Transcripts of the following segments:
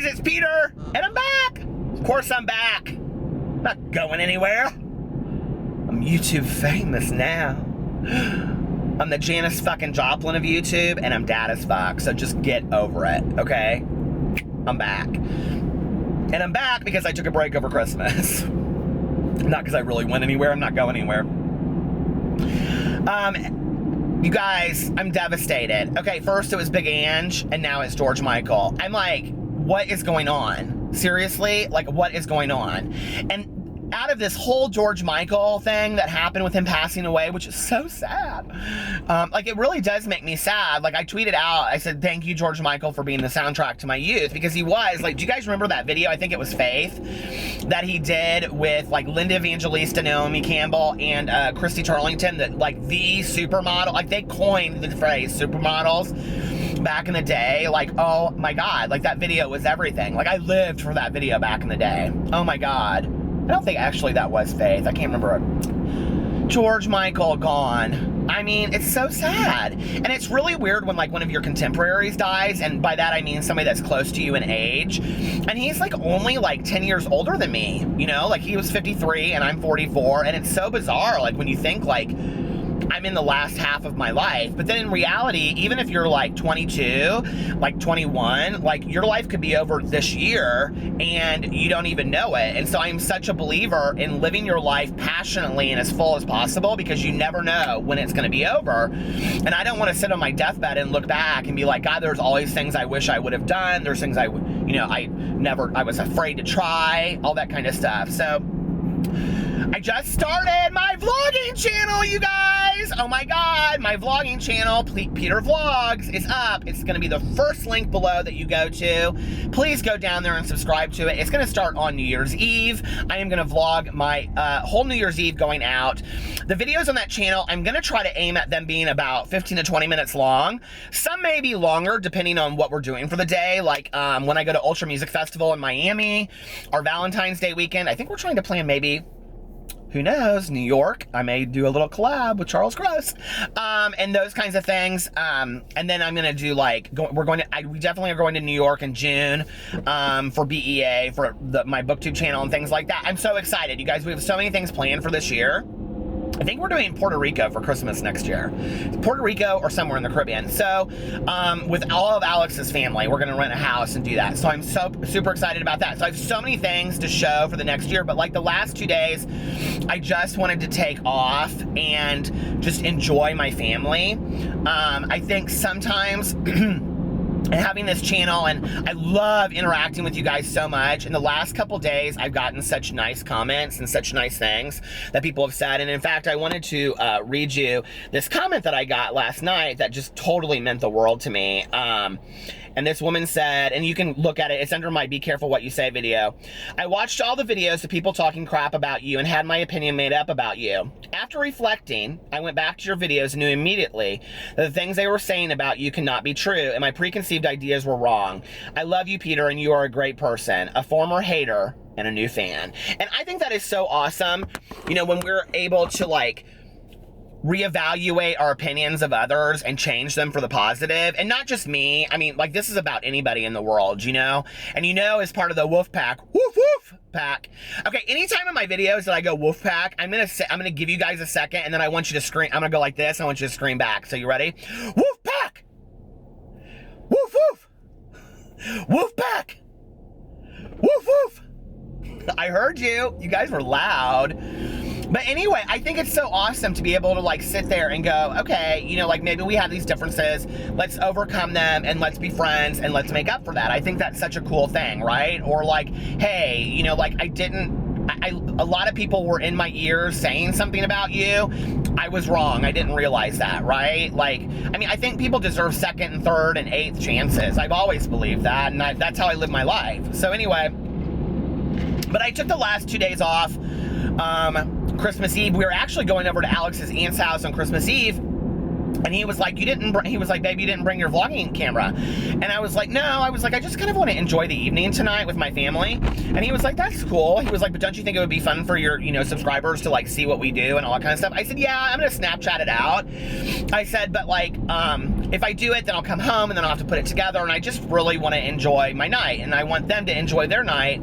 guys, it's Peter, and I'm back. Of course I'm back. I'm not going anywhere. I'm YouTube famous now. I'm the Janis fucking Joplin of YouTube, and I'm dad as fuck, so just get over it, okay? I'm back. And I'm back because I took a break over Christmas. Not because I really went anywhere. I'm not going anywhere. You guys, I'm devastated. Okay, first it was Big Ange, and now it's George Michael. I'm like, what is going on? Seriously? Like, what is going on? And out of this whole George Michael thing that happened with him passing away, which is so sad, like, it really does make me sad. Like, I tweeted out, I said, thank you, George Michael, for being the soundtrack to my youth, because he was, like, do you guys remember that video? I think it was Faith, that he did with, like, Linda Evangelista, Naomi Campbell, and Christy Turlington, that, like, the supermodel, like, they coined the phrase supermodels back in the day. Like, oh my God, like, that video was everything. Like, I lived for that video back in the day. Oh my God. I don't think actually that was Faith. I can't remember it. George Michael gone. I mean, it's so sad. And it's really weird when, like, one of your contemporaries dies, and by that I mean somebody that's close to you in age. And he's, like, only, like, 10 years older than me, you know? Like, he was 53 and I'm 44, and it's so bizarre, like, when you think, like, I'm in the last half of my life. But then in reality, even if you're like 22, like 21, like, your life could be over this year and you don't even know it. And so I'm such a believer in living your life passionately and as full as possible, because you never know when it's going to be over. And I don't want to sit on my deathbed and look back and be like, God, there's all these things I wish I would have done. There's things I was afraid to try, all that kind of stuff. So I just started my vlogging channel, you guys. Oh my God, my vlogging channel, Peter Vlogs, is up. It's going to be the first link below that you go to. Please go down there and subscribe to it. It's going to start on New Year's Eve. I am going to vlog my whole New Year's Eve going out. The videos on that channel, I'm going to try to aim at them being about 15 to 20 minutes long. Some may be longer depending on what we're doing for the day. Like when I go to Ultra Music Festival in Miami, or Valentine's Day weekend, I think we're trying to plan maybe, who knows, New York. I may do a little collab with Charles Gross, and those kinds of things. And then I'm gonna do, like, we definitely are going to New York in June for BEA, for my BookTube channel and things like that. I'm so excited, you guys. We have so many things planned for this year. I think we're doing Puerto Rico for Christmas next year. Puerto Rico or somewhere in the Caribbean. So, with all of Alex's family, we're gonna rent a house and do that. So I'm super excited about that. So I have so many things to show for the next year, but like the last 2 days, I just wanted to take off and just enjoy my family. I think sometimes and having this channel, and I love interacting with you guys so much. In the last couple days, I've gotten such nice comments and such nice things that people have said. And in fact, I wanted to read you this comment that I got last night that just totally meant the world to me. And this woman said, and you can look at it, it's under my Be Careful What You Say video. I watched all the videos of people talking crap about you and had my opinion made up about you. After reflecting, I went back to your videos and knew immediately that the things they were saying about you cannot be true, and my preconceived ideas were wrong. I love you, Peter, and you are a great person, a former hater and a new fan. And I think that is so awesome, you know, when we're able to, like, reevaluate our opinions of others and change them for the positive. And not just me. I mean, like, this is about anybody in the world, you know? And you know, as part of the wolf pack, woof woof pack. Okay, anytime in my videos that I go wolf pack, I'm gonna give you guys a second, and then I want you to scream. I'm gonna go like this, I want you to scream back. So you ready? Wolf pack! Woof woof! Wolf pack! Woof woof! I heard you. You guys were loud. But anyway, I think it's so awesome to be able to, like, sit there and go, okay, you know, like, maybe we have these differences, let's overcome them, and let's be friends, and let's make up for that. I think that's such a cool thing, right? Or, like, hey, you know, like, a lot of people were in my ears saying something about you. I was wrong. I didn't realize that, right? Like, I mean, I think people deserve second and third and eighth chances. I've always believed that, and that's how I live my life. So anyway, but I took the last 2 days off. Christmas Eve, we were actually going over to Alex's aunt's house on Christmas Eve, and he was like, he was like, babe, you didn't bring your vlogging camera. And I was like, no, I just kind of want to enjoy the evening tonight with my family. And he was like, that's cool. He was like, but don't you think it would be fun for your, you know, subscribers to, like, see what we do and all that kind of stuff? I said, yeah, I'm gonna Snapchat it out. I said, but, like, if I do it, then I'll come home and then I'll have to put it together, and I just really want to enjoy my night, and I want them to enjoy their night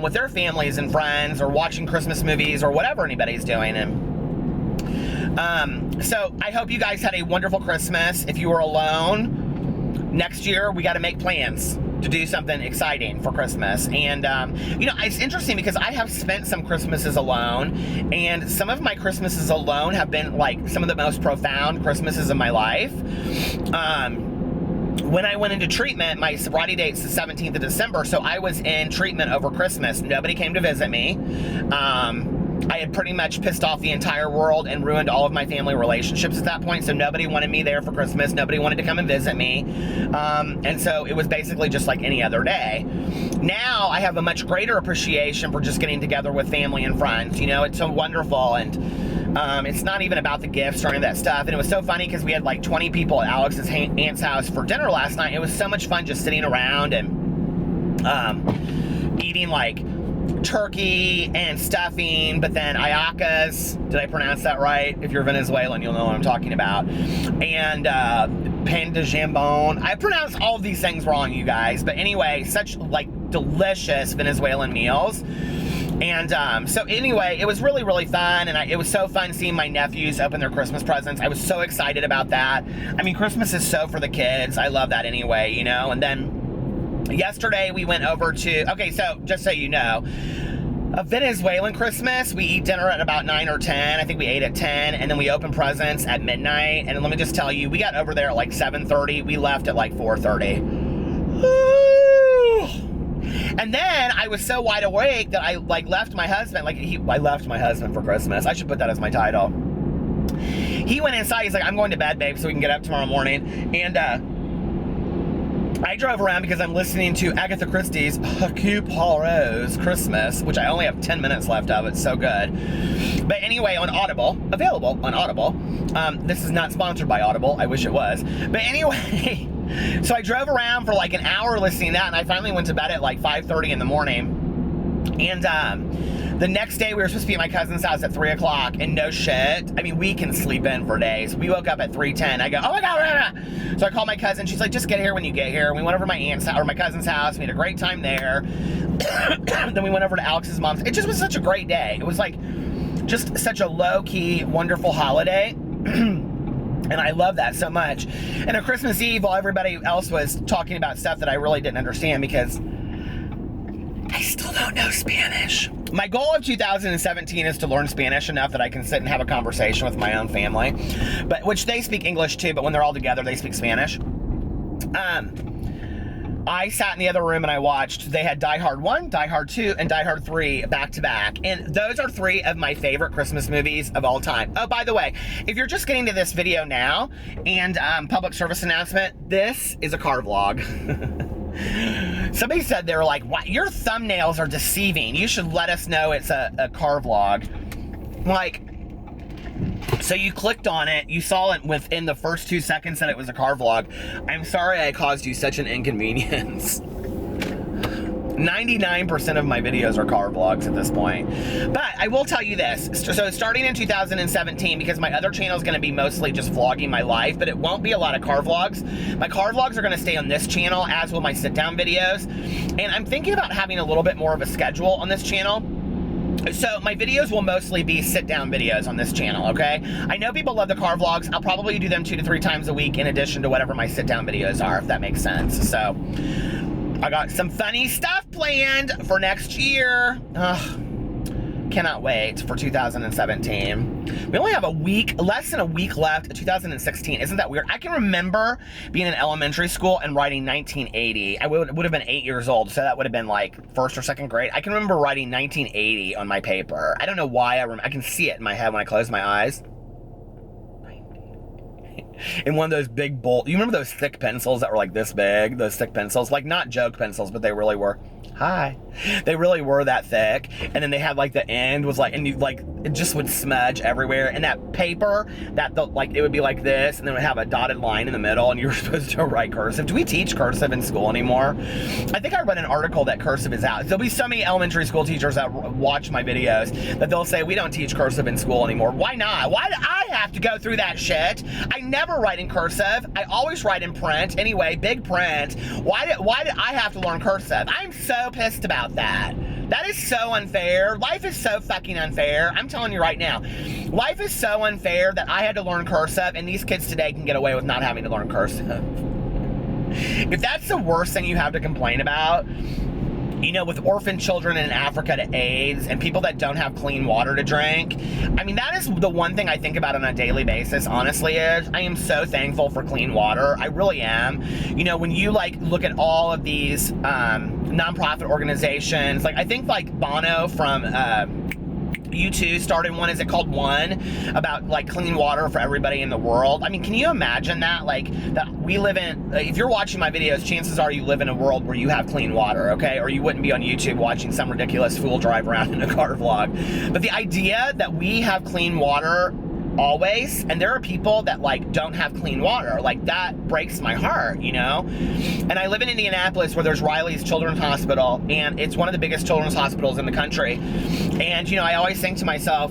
with their families and friends, or watching Christmas movies, or whatever anybody's doing. And so I hope you guys had a wonderful Christmas. If you were alone, next year we got to make plans to do something exciting for Christmas. And you know, it's interesting because I have spent some Christmases alone, and some of my Christmases alone have been like some of the most profound Christmases of my life. When I went into treatment, my sobriety date's the 17th of December, so I was in treatment over Christmas. Nobody came to visit me. I had pretty much pissed off the entire world and ruined all of my family relationships at that point, so nobody wanted me there for Christmas. Nobody wanted to come and visit me. And so it was basically just like any other day. Now I have a much greater appreciation for just getting together with family and friends. You know, it's so wonderful, and it's not even about the gifts or any of that stuff. And it was so funny because we had like 20 people at Alex's aunt's house for dinner last night. It was so much fun just sitting around and eating like turkey and stuffing, but then ayacas, did I pronounce that right? If you're Venezuelan, you'll know what I'm talking about. And pan de jambon. I pronounce all of these things wrong, you guys, but anyway, such like delicious Venezuelan meals. And so anyway, it was really, really fun, and it was so fun seeing my nephews open their Christmas presents. I was so excited about that. I mean, Christmas is so for the kids. I love that anyway, you know. And then yesterday we went over to, okay, so just so you know, a Venezuelan Christmas, we eat dinner at about 9 or 10. I think we ate at 10, and then we open presents at midnight. And let me just tell you, we got over there at like 7:30. We left at like 4:30. And then I was so wide awake that I like left my husband, I left my husband for Christmas. I should put that as my title. He went inside, he's like, I'm going to bed, babe, so we can get up tomorrow morning. And I drove around because I'm listening to Agatha Christie's Hercule Poirot's Christmas, which I only have 10 minutes left of. It's so good. But anyway, on Audible, available on Audible. This is not sponsored by Audible. I wish it was. But anyway, so I drove around for like an hour listening to that, and I finally went to bed at like 5:30 in the morning. And the next day we were supposed to be at my cousin's house at 3 o'clock, and no shit, I mean, we can sleep in for days. We woke up at 3:10. I go, oh my God. So I called my cousin. She's like, just get here when you get here. And we went over to my aunt's house, or my cousin's house. We had a great time there. Then we went over to Alex's mom's. It just was such a great day. It was like just such a low-key, wonderful holiday. And I love that so much. And on Christmas Eve, while everybody else was talking about stuff that I really didn't understand because I still don't know Spanish. My goal of 2017 is to learn Spanish enough that I can sit and have a conversation with my own family, which they speak English too, but when they're all together, they speak Spanish. I sat in the other room and I watched, they had Die Hard 1, Die Hard 2, and Die Hard 3 back to back. And those are three of my favorite Christmas movies of all time. Oh, by the way, if you're just getting to this video now, and public service announcement, this is a car vlog. Somebody said, they were like, "What? Your thumbnails are deceiving. You should let us know it's a car vlog." Like, so you clicked on it, you saw it within the first 2 seconds that it was a car vlog. I'm sorry I caused you such an inconvenience. 99% of my videos are car vlogs at this point. But I will tell you this. So starting in 2017, because my other channel is going to be mostly just vlogging my life, but it won't be a lot of car vlogs. My car vlogs are going to stay on this channel, as will my sit-down videos. And I'm thinking about having a little bit more of a schedule on this channel. So my videos will mostly be sit-down videos on this channel, okay? I know people love the car vlogs. I'll probably do them 2 to 3 times a week in addition to whatever my sit-down videos are, if that makes sense. So I got some funny stuff planned for next year. Cannot wait for 2017. We only have a week, less than a week left of 2016. Isn't that weird? I can remember being in elementary school and writing 1980. I would have been 8 years old, so that would have been like 1st or 2nd grade. I can remember writing 1980 on my paper. I don't know why I can see it in my head when I close my eyes. In one of those big you remember those thick pencils that were like this big? Those thick pencils, like not joke pencils, but they really were. They really were that thick. And then they had like the end was like, and you like it just would smudge everywhere. And that paper, like, it would be like this, and then it would have a dotted line in the middle, and you were supposed to write cursive. Do we teach cursive in school anymore? I think I read an article that cursive is out. There'll be so many elementary school teachers that watch my videos that they'll say, we don't teach cursive in school anymore. Why not? Why do I have to go through that shit? I never write in cursive. I always write in print. Anyway, big print. Why did I have to learn cursive? I'm so pissed about that. That is so unfair. Life is so fucking unfair. I'm telling you right now. Life is so unfair that I had to learn cursive, and these kids today can get away with not having to learn cursive. If that's the worst thing you have to complain about, you know, with orphan children in Africa to AIDS and people that don't have clean water to drink. I mean, that is the one thing I think about on a daily basis, honestly, is I am so thankful for clean water. I really am. You know, when you like look at all of these nonprofit organizations, like I think like Bono from U2 started one, is it called Monn, about like clean water for everybody in the world. I mean, can you imagine that? Like, that we live in, if you're watching my videos, chances are you live in a world where you have clean water, okay? Or you wouldn't be on YouTube watching some ridiculous fool drive around in a car vlog. But the idea that we have clean water always, and there are people that like don't have clean water, like that breaks my heart, you know? And I live in Indianapolis, where there's Riley's Children's Hospital, and it's one of the biggest children's hospitals in the country. And you know, I always think to myself,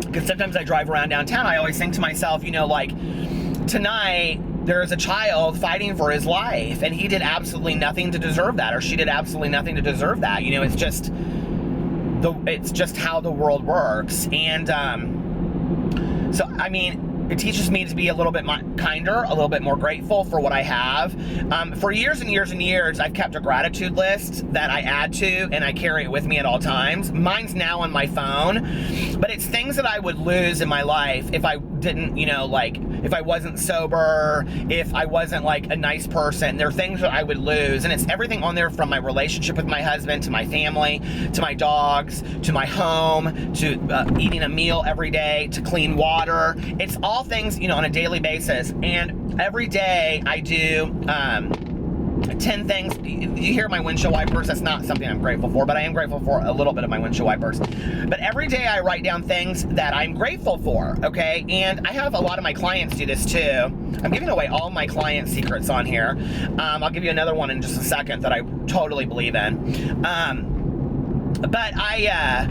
because sometimes I drive around downtown, I always think to myself, you know, like tonight there's a child fighting for his life, and he did absolutely nothing to deserve that, or she did absolutely nothing to deserve that. You know, it's just how the world works. And so, I mean, it teaches me to be a little bit kinder, a little bit more grateful for what I have. For years and years and years, I've kept a gratitude list that I add to, and I carry it with me at all times. Mine's now on my phone, but it's things that I would lose in my life if I didn't, you know, like, if I wasn't sober, if I wasn't like a nice person. There are things that I would lose, and it's everything on there, from my relationship with my husband, to my family, to my dogs, to my home, to eating a meal every day, to clean water. It's all things, you know, on a daily basis. And every day I do 10 things. You hear my windshield wipers? That's not something I'm grateful for, but I am grateful for a little bit of my windshield wipers. But every day I write down things that I'm grateful for, okay? And I have a lot of my clients do this too. I'm giving away all my client secrets on here. I'll give you another one in just a second that I totally believe in. But I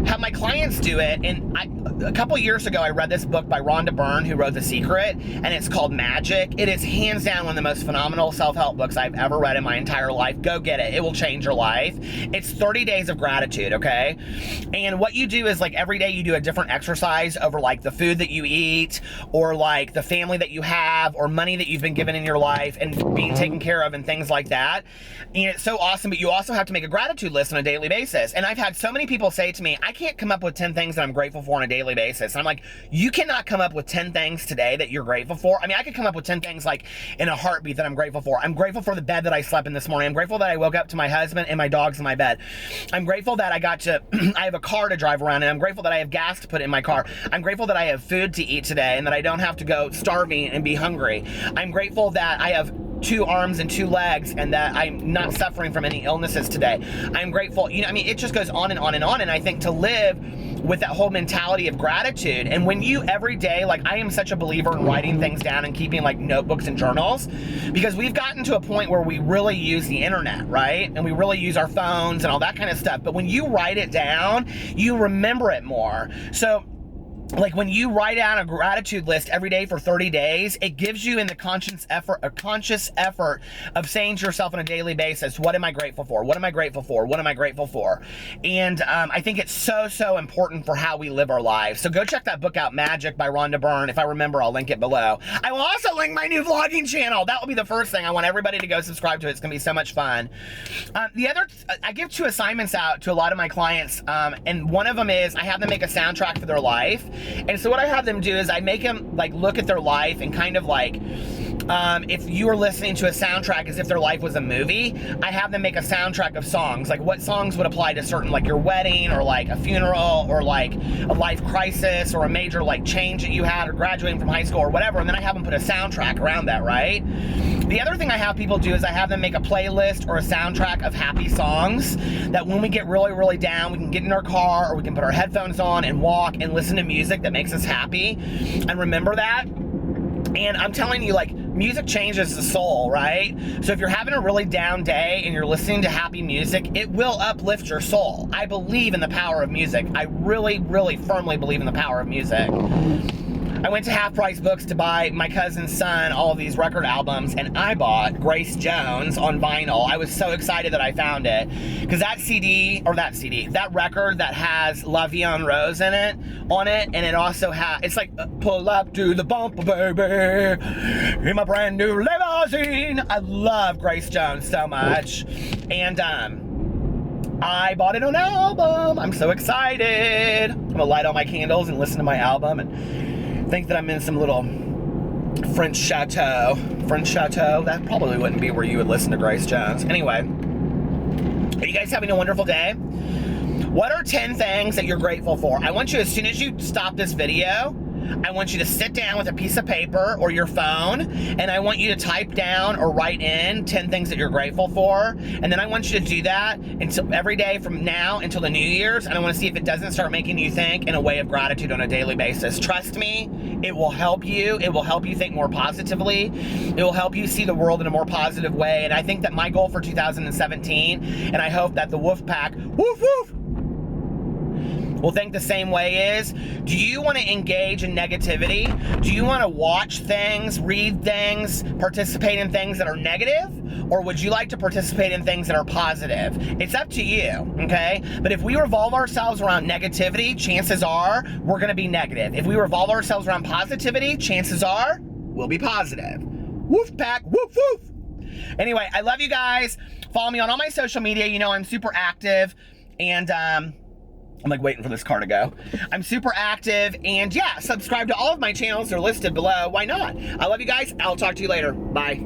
have my clients do it, and a couple years ago I read this book by Rhonda Byrne, who wrote The Secret, and it's called Magic. It is hands down one of the most phenomenal self-help books I've ever read in my entire life. Go get it. It will change your life. It's 30 days of gratitude, okay? And what you do is, like, every day you do a different exercise over, like, the food that you eat, or like the family that you have, or money that you've been given in your life and being taken care of, and things like that. And it's so awesome, but you also have to make a gratitude list on a daily basis. And I've had so many people say to me, I can't come up with 10 things that I'm grateful for on a daily basis. And I'm like, you cannot come up with 10 things today that you're grateful for? I mean, I could come up with 10 things like in a heartbeat that I'm grateful for. I'm grateful for the bed that I slept in this morning. I'm grateful that I woke up to my husband and my dogs in my bed. I'm grateful that I have a car to drive around in. I'm grateful that I have gas to put in my car. I'm grateful that I have food to eat today and that I don't have to go starving and be hungry. I'm grateful that I have 2 arms and 2 legs, and that I'm not suffering from any illnesses today. I'm grateful, you know, I mean, it just goes on and on and on. And I think to live with that whole mentality of gratitude, and when you every day, like, I am such a believer in writing things down and keeping like notebooks and journals, because we've gotten to a point where we really use the internet, right? And we really use our phones and all that kind of stuff. But when you write it down, you remember it more. So, like, when you write down a gratitude list every day for 30 days, it gives you a conscious effort of saying to yourself on a daily basis, what am I grateful for? What am I grateful for? What am I grateful for? And I think it's so important for how we live our lives. So go check that book out, Magic by Rhonda Byrne. If I remember, I'll link it below. I will also link my new vlogging channel. That will be the first thing. I want everybody to go subscribe to it. It's going to be so much fun. I give 2 assignments out to a lot of my clients, and one of them is I have them make a soundtrack for their life. And so what I have them do is I make them like look at their life and kind of like, if you were listening to a soundtrack as if their life was a movie, I have them make a soundtrack of songs. Like, what songs would apply to certain, like your wedding, or like a funeral, or like a life crisis, or a major like change that you had, or graduating from high school, or whatever. And then I have them put a soundtrack around that, right? The other thing I have people do is I have them make a playlist or a soundtrack of happy songs that when we get really, really down, we can get in our car or we can put our headphones on and walk and listen to music that makes us happy and remember that. And I'm telling you, like, music changes the soul, right? So if you're having a really down day and you're listening to happy music, it will uplift your soul. I believe in the power of music. I really, really firmly believe in the power of music. I went to Half Price Books to buy my cousin's son all of these record albums, and I bought Grace Jones on vinyl. I was so excited that I found it, because that record that has La Vie en Rose on it, and it also has, it's like, pull up to the bumper, baby, in my brand new limousine. I love Grace Jones so much, and I bought it on album. I'm so excited. I'm gonna light all my candles and listen to my album and think that I'm in some little French chateau. That probably wouldn't be where you would listen to Grace Jones. Anyway, are you guys having a wonderful day? What are 10 things that you're grateful for? I want you, as soon as you stop this video, I want you to sit down with a piece of paper or your phone, and I want you to type down or write in 10 things that you're grateful for, and then I want you to do that until every day from now until the New Year's, and I want to see if it doesn't start making you think in a way of gratitude on a daily basis. Trust me, it will help you. It will help you think more positively. It will help you see the world in a more positive way, and I think that my goal for 2017, and I hope that the Wolf Pack, woof woof, will think the same way is, do you want to engage in negativity? Do you want to watch things, read things, participate in things that are negative? Or would you like to participate in things that are positive? It's up to you, okay? But if we revolve ourselves around negativity, chances are we're going to be negative. If we revolve ourselves around positivity, chances are we'll be positive. Woof pack, woof woof. Anyway, I love you guys. Follow me on all my social media. You know I'm super active, and I'm like waiting for this car to go. I'm super active, and yeah, subscribe to all of my channels. They're listed below. Why not? I love you guys. I'll talk to you later. Bye.